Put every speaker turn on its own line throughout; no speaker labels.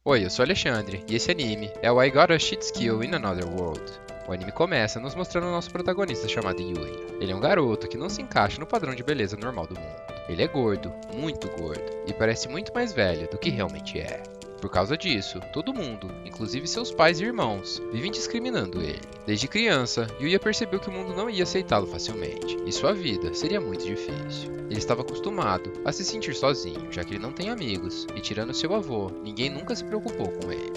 Oi, eu sou Alexandre, e esse anime é o I Got a Cheat Skill in Another World. O anime começa nos mostrando o nosso protagonista chamado Yuya. Ele é um garoto que não se encaixa no padrão de beleza normal do mundo. Ele é gordo, muito gordo, e parece muito mais velho do que realmente é. Por causa disso, todo mundo, inclusive seus pais e irmãos, vivem discriminando ele. Desde criança, Yuya percebeu que o mundo não ia aceitá-lo facilmente, e sua vida seria muito difícil. Ele estava acostumado a se sentir sozinho, já que ele não tem amigos, e tirando seu avô, ninguém nunca se preocupou com ele.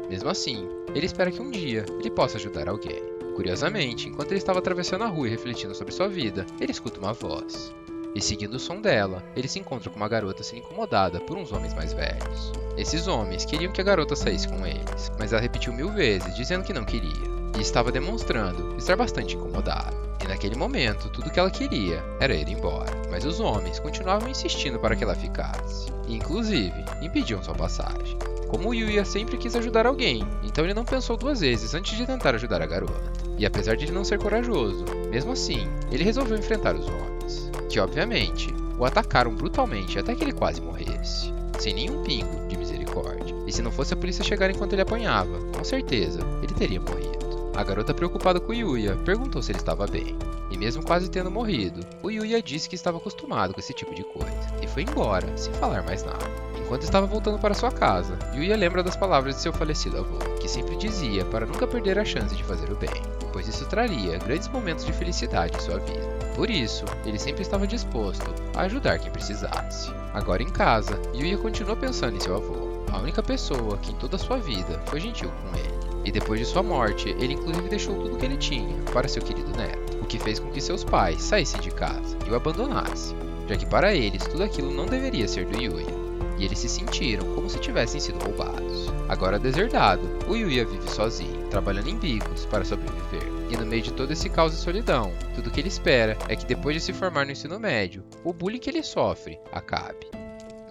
Mesmo assim, ele espera que um dia ele possa ajudar alguém. Curiosamente, enquanto ele estava atravessando a rua e refletindo sobre sua vida, ele escuta uma voz. E seguindo o som dela, ele se encontra com uma garota sendo incomodada por uns homens mais velhos. Esses homens queriam que a garota saísse com eles, mas ela repetiu 1000 vezes, dizendo que não queria, e estava demonstrando estar bastante incomodada. E naquele momento, tudo que ela queria era ir embora, mas os homens continuavam insistindo para que ela ficasse, e inclusive impediam sua passagem. Como o Yuya sempre quis ajudar alguém, então ele não pensou duas vezes antes de tentar ajudar a garota. E apesar de ele não ser corajoso, mesmo assim, ele resolveu enfrentar os homens, que obviamente o atacaram brutalmente até que ele quase morresse, sem nenhum pingo de misericórdia. E se não fosse a polícia chegar enquanto ele apanhava, com certeza ele teria morrido. A garota, preocupada com o Yuya, perguntou se ele estava bem. E mesmo quase tendo morrido, o Yuya disse que estava acostumado com esse tipo de coisa, e foi embora, sem falar mais nada. Enquanto estava voltando para sua casa, Yuya lembra das palavras de seu falecido avô, que sempre dizia para nunca perder a chance de fazer o bem, pois isso traria grandes momentos de felicidade em sua vida. Por isso, ele sempre estava disposto a ajudar quem precisasse. Agora em casa, Yuya continua pensando em seu avô, a única pessoa que em toda a sua vida foi gentil com ele. E depois de sua morte, ele inclusive deixou tudo o que ele tinha para seu querido neto, o que fez com que seus pais saíssem de casa e o abandonassem, já que para eles tudo aquilo não deveria ser do Yuya, e eles se sentiram como se tivessem sido roubados. Agora deserdado, o Yuya vive sozinho, trabalhando em bicos para sobreviver. E no meio de todo esse caos e solidão, tudo que ele espera é que depois de se formar no ensino médio, o bullying que ele sofre acabe.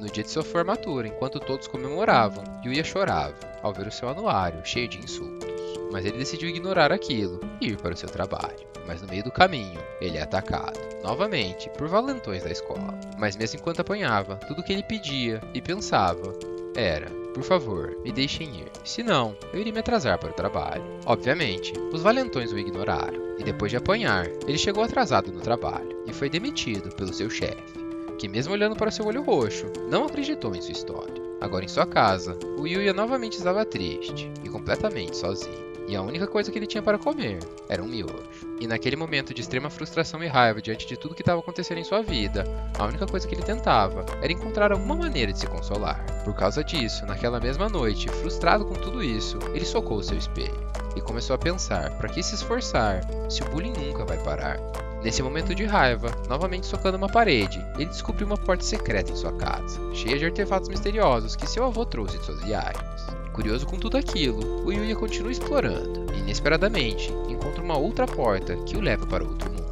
No dia de sua formatura, enquanto todos comemoravam, Yuya chorava ao ver o seu anuário cheio de insultos. Mas ele decidiu ignorar aquilo e ir para o seu trabalho. Mas no meio do caminho, ele é atacado, novamente, por valentões da escola. Mas mesmo enquanto apanhava, tudo que ele pedia e pensava era: por favor, me deixem ir, senão eu iria me atrasar para o trabalho. Obviamente, os valentões o ignoraram, e depois de apanhar, ele chegou atrasado no trabalho e foi demitido pelo seu chefe, que mesmo olhando para seu olho roxo, não acreditou em sua história. Agora em sua casa, o Yuya novamente estava triste e completamente sozinho. E a única coisa que ele tinha para comer era um miojo. E naquele momento de extrema frustração e raiva diante de tudo que estava acontecendo em sua vida, a única coisa que ele tentava era encontrar alguma maneira de se consolar. Por causa disso, naquela mesma noite, frustrado com tudo isso, ele socou o seu espelho e começou a pensar: para que se esforçar se o bullying nunca vai parar? Nesse momento de raiva, novamente socando uma parede, ele descobriu uma porta secreta em sua casa, cheia de artefatos misteriosos que seu avô trouxe de suas viagens. Curioso com tudo aquilo, o Yuya continua explorando e, inesperadamente, encontra uma outra porta que o leva para outro mundo.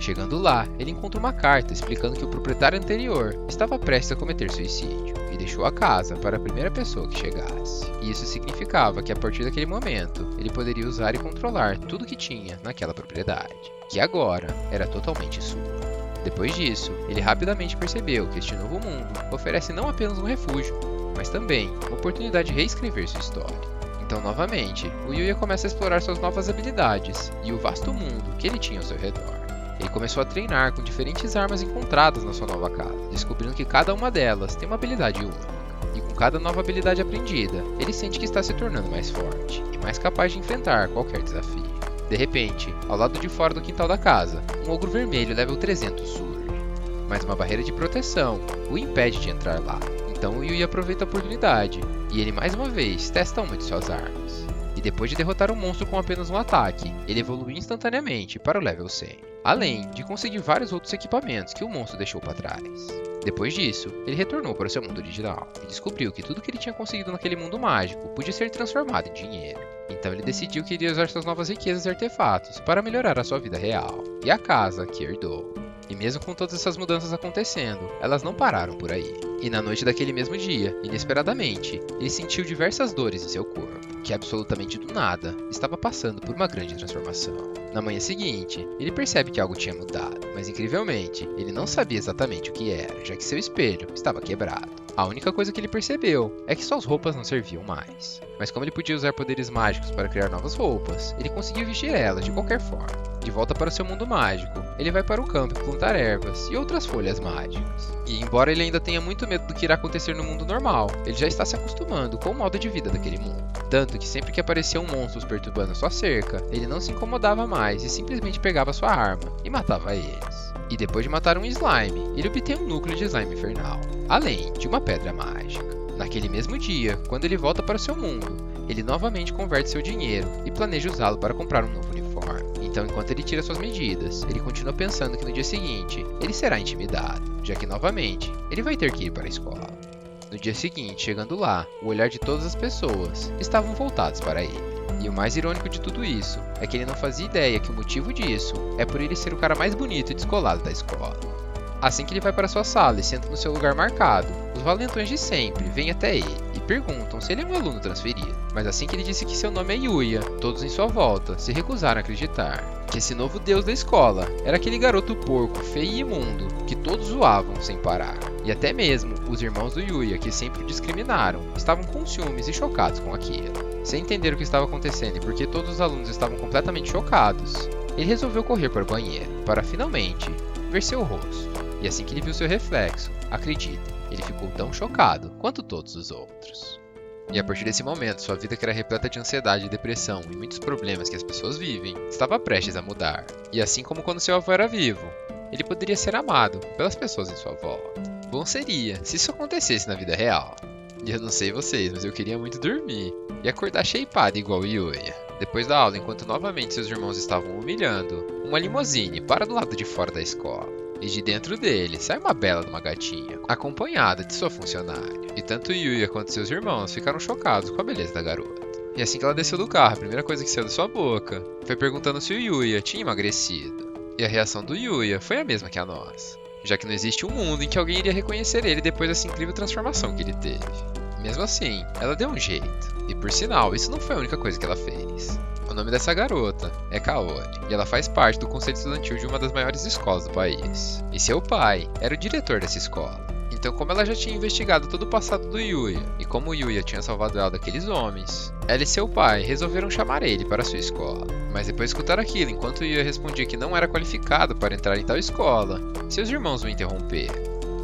Chegando lá, ele encontra uma carta explicando que o proprietário anterior estava prestes a cometer suicídio e deixou a casa para a primeira pessoa que chegasse. E isso significava que a partir daquele momento, ele poderia usar e controlar tudo que tinha naquela propriedade, que agora era totalmente sua. Depois disso, ele rapidamente percebeu que este novo mundo oferece não apenas um refúgio, mas também uma oportunidade de reescrever sua história. Então, novamente, o Yuya começa a explorar suas novas habilidades e o vasto mundo que ele tinha ao seu redor. Ele começou a treinar com diferentes armas encontradas na sua nova casa, descobrindo que cada uma delas tem uma habilidade única. E com cada nova habilidade aprendida, ele sente que está se tornando mais forte e mais capaz de enfrentar qualquer desafio. De repente, ao lado de fora do quintal da casa, um ogro vermelho level 300 surge, mas uma barreira de proteção o impede de entrar lá. Então o Yuya aproveita a oportunidade, e ele mais uma vez testa uma de suas armas. E depois de derrotar um monstro com apenas um ataque, ele evolui instantaneamente para o level 100, além de conseguir vários outros equipamentos que o monstro deixou para trás. Depois disso, ele retornou para o seu mundo original, e descobriu que tudo que ele tinha conseguido naquele mundo mágico podia ser transformado em dinheiro. Então ele decidiu que iria usar suas novas riquezas e artefatos para melhorar a sua vida real, e a casa que herdou. E mesmo com todas essas mudanças acontecendo, elas não pararam por aí. E na noite daquele mesmo dia, inesperadamente, ele sentiu diversas dores em seu corpo, que absolutamente do nada estava passando por uma grande transformação. Na manhã seguinte, ele percebe que algo tinha mudado, mas incrivelmente, ele não sabia exatamente o que era, já que seu espelho estava quebrado. A única coisa que ele percebeu é que suas roupas não serviam mais. Mas como ele podia usar poderes mágicos para criar novas roupas, ele conseguiu vestir elas de qualquer forma. De volta para o seu mundo mágico, ele vai para o campo plantar ervas e outras folhas mágicas. E embora ele ainda tenha muito medo do que irá acontecer no mundo normal, ele já está se acostumando com o modo de vida daquele mundo. Tanto que sempre que apareciam monstros perturbando sua cerca, ele não se incomodava mais e simplesmente pegava sua arma e matava eles. E depois de matar um slime, ele obtém um núcleo de slime infernal, além de uma pedra mágica. Naquele mesmo dia, quando ele volta para o seu mundo, ele novamente converte seu dinheiro e planeja usá-lo para comprar um novo uniforme. Então, enquanto ele tira suas medidas, ele continua pensando que no dia seguinte, ele será intimidado, já que novamente, ele vai ter que ir para a escola. No dia seguinte, chegando lá, o olhar de todas as pessoas estavam voltados para ele. E o mais irônico de tudo isso é que ele não fazia ideia que o motivo disso é por ele ser o cara mais bonito e descolado da escola. Assim que ele vai para sua sala e senta no seu lugar marcado, os valentões de sempre vêm até ele e perguntam se ele é um aluno transferido. Mas assim que ele disse que seu nome é Yuya, todos em sua volta se recusaram a acreditar que esse novo deus da escola era aquele garoto porco, feio e imundo que todos zoavam sem parar. E até mesmo os irmãos do Yuya, que sempre o discriminaram, estavam com ciúmes e chocados com aquilo. Sem entender o que estava acontecendo e porque todos os alunos estavam completamente chocados, ele resolveu correr para o banheiro, para finalmente ver seu rosto. E assim que ele viu seu reflexo, acredita, ele ficou tão chocado quanto todos os outros. E a partir desse momento, sua vida, que era repleta de ansiedade, depressão e muitos problemas que as pessoas vivem, estava prestes a mudar. E assim como quando seu avô era vivo, ele poderia ser amado pelas pessoas em sua volta. Bom seria se isso acontecesse na vida real. E eu não sei vocês, mas eu queria muito dormir e acordar shapeado igual o Yuya. Depois da aula, enquanto novamente seus irmãos estavam humilhando, uma limusine para do lado de fora da escola. E de dentro dele sai uma bela de uma gatinha, acompanhada de sua funcionária. E tanto Yuya quanto seus irmãos ficaram chocados com a beleza da garota. E assim que ela desceu do carro, a primeira coisa que saiu da sua boca foi perguntando se o Yuya tinha emagrecido. E a reação do Yuya foi a mesma que a nossa, já que não existe um mundo em que alguém iria reconhecer ele depois dessa incrível transformação que ele teve. Mesmo assim, ela deu um jeito. E por sinal, isso não foi a única coisa que ela fez. O nome dessa garota é Kaori, e ela faz parte do conselho estudantil de uma das maiores escolas do país. E seu pai era o diretor dessa escola. Então, como ela já tinha investigado todo o passado do Yuya, e como o Yuya tinha salvado ela daqueles homens, ela e seu pai resolveram chamar ele para sua escola. Mas depois de escutar aquilo, enquanto o Yuya respondia que não era qualificado para entrar em tal escola, seus irmãos o interromperam,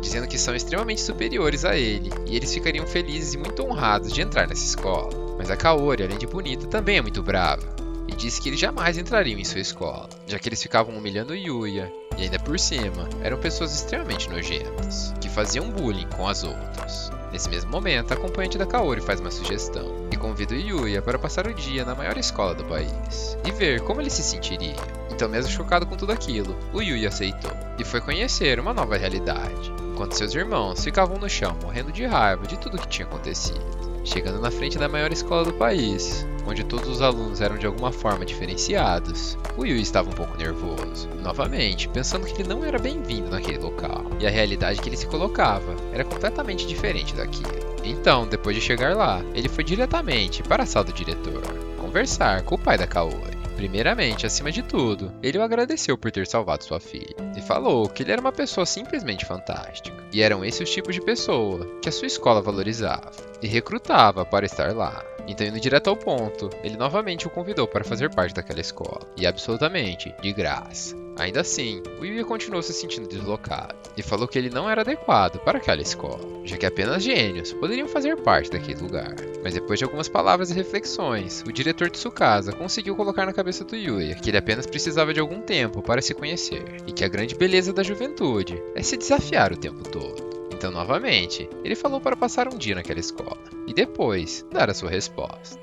dizendo que são extremamente superiores a ele, e eles ficariam felizes e muito honrados de entrar nessa escola. Mas a Kaori, além de bonita, também é muito brava, e disse que eles jamais entrariam em sua escola, já que eles ficavam humilhando o Yuya, e ainda por cima, eram pessoas extremamente nojentas, que faziam bullying com as outras. Nesse mesmo momento, a acompanhante da Kaori faz uma sugestão, e convida o Yuya para passar o dia na maior escola do país, e ver como ele se sentiria. Então, mesmo chocado com tudo aquilo, o Yuya aceitou, e foi conhecer uma nova realidade, enquanto seus irmãos ficavam no chão morrendo de raiva de tudo que tinha acontecido. Chegando na frente da maior escola do país, onde todos os alunos eram de alguma forma diferenciados, o Yuya estava um pouco nervoso, novamente pensando que ele não era bem-vindo naquele local, e a realidade que ele se colocava era completamente diferente daquilo. Então, depois de chegar lá, ele foi diretamente para a sala do diretor, conversar com o pai da Kaori. Primeiramente, acima de tudo, ele o agradeceu por ter salvado sua filha, e falou que ele era uma pessoa simplesmente fantástica, e eram esses os tipos de pessoa que a sua escola valorizava, e recrutava para estar lá. Então, indo direto ao ponto, ele novamente o convidou para fazer parte daquela escola, e absolutamente de graça. Ainda assim, o Yuya continuou se sentindo deslocado, e falou que ele não era adequado para aquela escola, já que apenas gênios poderiam fazer parte daquele lugar. Mas depois de algumas palavras e reflexões, o diretor de Tsukasa conseguiu colocar na cabeça do Yuya que ele apenas precisava de algum tempo para se conhecer, e que a grande beleza da juventude é se desafiar o tempo todo. Então, novamente, ele falou para passar um dia naquela escola, e depois dar a sua resposta.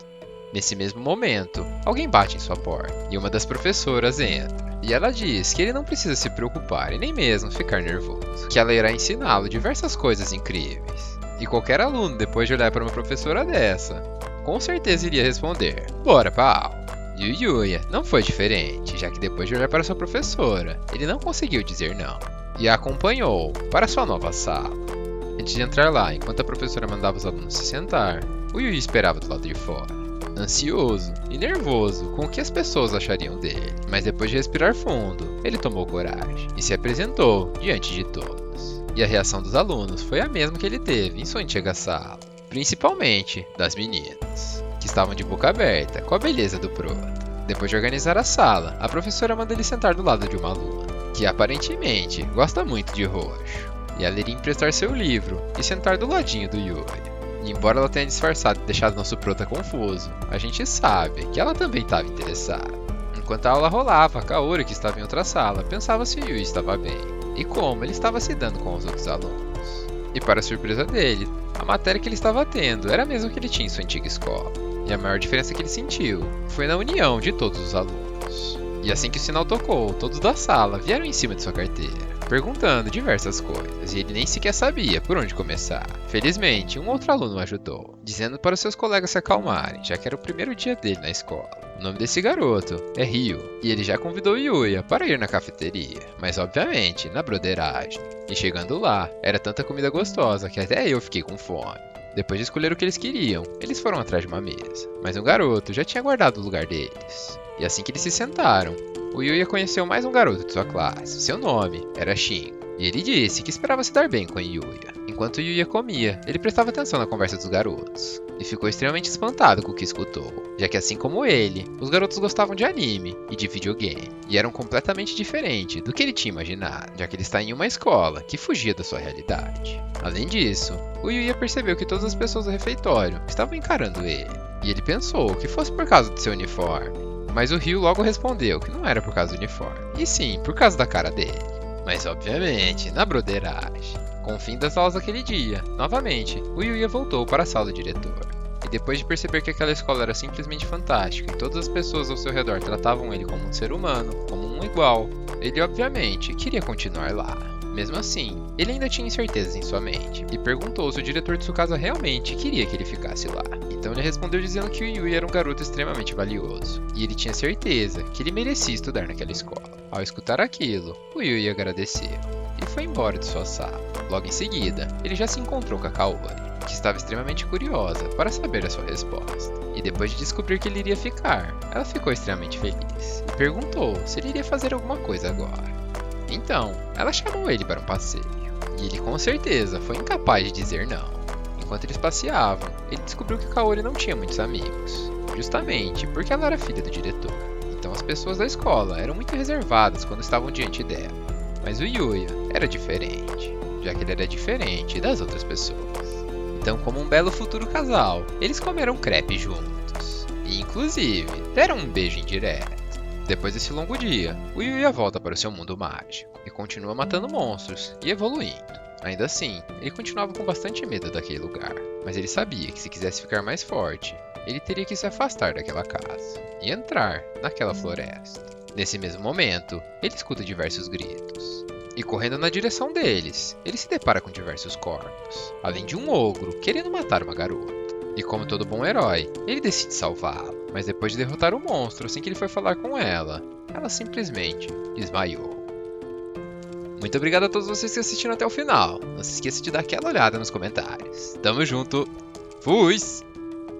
Nesse mesmo momento, alguém bate em sua porta, e uma das professoras entra. E ela diz que ele não precisa se preocupar e nem mesmo ficar nervoso, que ela irá ensiná-lo diversas coisas incríveis. E qualquer aluno, depois de olhar para uma professora dessa, com certeza iria responder: bora pra aula. E o Yuya não foi diferente, já que depois de olhar para sua professora, ele não conseguiu dizer não, e a acompanhou para sua nova sala. Antes de entrar lá, enquanto a professora mandava os alunos se sentar, o Yuya esperava do lado de fora, ansioso e nervoso com o que as pessoas achariam dele. Mas depois de respirar fundo, ele tomou coragem e se apresentou diante de todos. E a reação dos alunos foi a mesma que ele teve em sua antiga sala. Principalmente das meninas, que estavam de boca aberta com a beleza do prota. Depois de organizar a sala, a professora manda ele sentar do lado de uma aluna, que aparentemente gosta muito de roxo. E ela iria emprestar seu livro e sentar do ladinho do Yuya. E embora ela tenha disfarçado e deixado nosso prota confuso, a gente sabe que ela também estava interessada. Enquanto a aula rolava, Kaori, que estava em outra sala, pensava se o Yuya estava bem e como ele estava se dando com os outros alunos. E para surpresa dele, a matéria que ele estava tendo era a mesma que ele tinha em sua antiga escola. E a maior diferença que ele sentiu foi na união de todos os alunos. E assim que o sinal tocou, todos da sala vieram em cima de sua carteira, perguntando diversas coisas, e ele nem sequer sabia por onde começar. Felizmente, um outro aluno o ajudou, dizendo para os seus colegas se acalmarem, já que era o primeiro dia dele na escola. O nome desse garoto é Ryo, e ele já convidou Yuya para ir na cafeteria, mas obviamente na broderagem. E chegando lá, era tanta comida gostosa que até eu fiquei com fome. Depois de escolher o que eles queriam, eles foram atrás de uma mesa, mas um garoto já tinha guardado o lugar deles. E assim que eles se sentaram, o Yuya conheceu mais um garoto de sua classe. Seu nome era Shin, e ele disse que esperava se dar bem com Yuya. Enquanto Yuya comia, ele prestava atenção na conversa dos garotos, e ficou extremamente espantado com o que escutou, já que assim como ele, os garotos gostavam de anime e de videogame, e eram completamente diferentes do que ele tinha imaginado, já que ele está em uma escola que fugia da sua realidade. Além disso, o Yuya percebeu que todas as pessoas do refeitório estavam encarando ele, e ele pensou que fosse por causa do seu uniforme. Mas o Ryo logo respondeu que não era por causa do uniforme, e sim por causa da cara dele. Mas obviamente, na broderagem. Com o fim das aulas daquele dia, novamente, o Yuya voltou para a sala do diretor. E depois de perceber que aquela escola era simplesmente fantástica e todas as pessoas ao seu redor tratavam ele como um ser humano, como um igual, ele obviamente queria continuar lá. Mesmo assim, ele ainda tinha incertezas em sua mente, e perguntou se o diretor de sua casa realmente queria que ele ficasse lá. Então ele respondeu dizendo que o Yuya era um garoto extremamente valioso, e ele tinha certeza que ele merecia estudar naquela escola. Ao escutar aquilo, o Yuya agradeceu, e foi embora de sua sala. Logo em seguida, ele já se encontrou com a Kaori, que estava extremamente curiosa para saber a sua resposta. E depois de descobrir que ele iria ficar, ela ficou extremamente feliz, e perguntou se ele iria fazer alguma coisa agora. Então, ela chamou ele para um passeio, e ele com certeza foi incapaz de dizer não. Enquanto eles passeavam, ele descobriu que Kaori não tinha muitos amigos, justamente porque ela era filha do diretor. Então as pessoas da escola eram muito reservadas quando estavam diante dela. Mas o Yuya era diferente, já que ele era diferente das outras pessoas. Então, como um belo futuro casal, eles comeram crepe juntos, e inclusive deram um beijo indireto. Depois desse longo dia, o Yuya volta para o seu mundo mágico e continua matando monstros e evoluindo. Ainda assim, ele continuava com bastante medo daquele lugar, mas ele sabia que se quisesse ficar mais forte, ele teria que se afastar daquela casa e entrar naquela floresta. Nesse mesmo momento, ele escuta diversos gritos, e correndo na direção deles, ele se depara com diversos corpos, além de um ogro querendo matar uma garota. E como todo bom herói, ele decide salvá-la. Mas depois de derrotar o monstro, assim que ele foi falar com ela, ela simplesmente desmaiou. Muito obrigado a todos vocês que assistiram até o final. Não se esqueça de dar aquela olhada nos comentários. Tamo junto. Fui!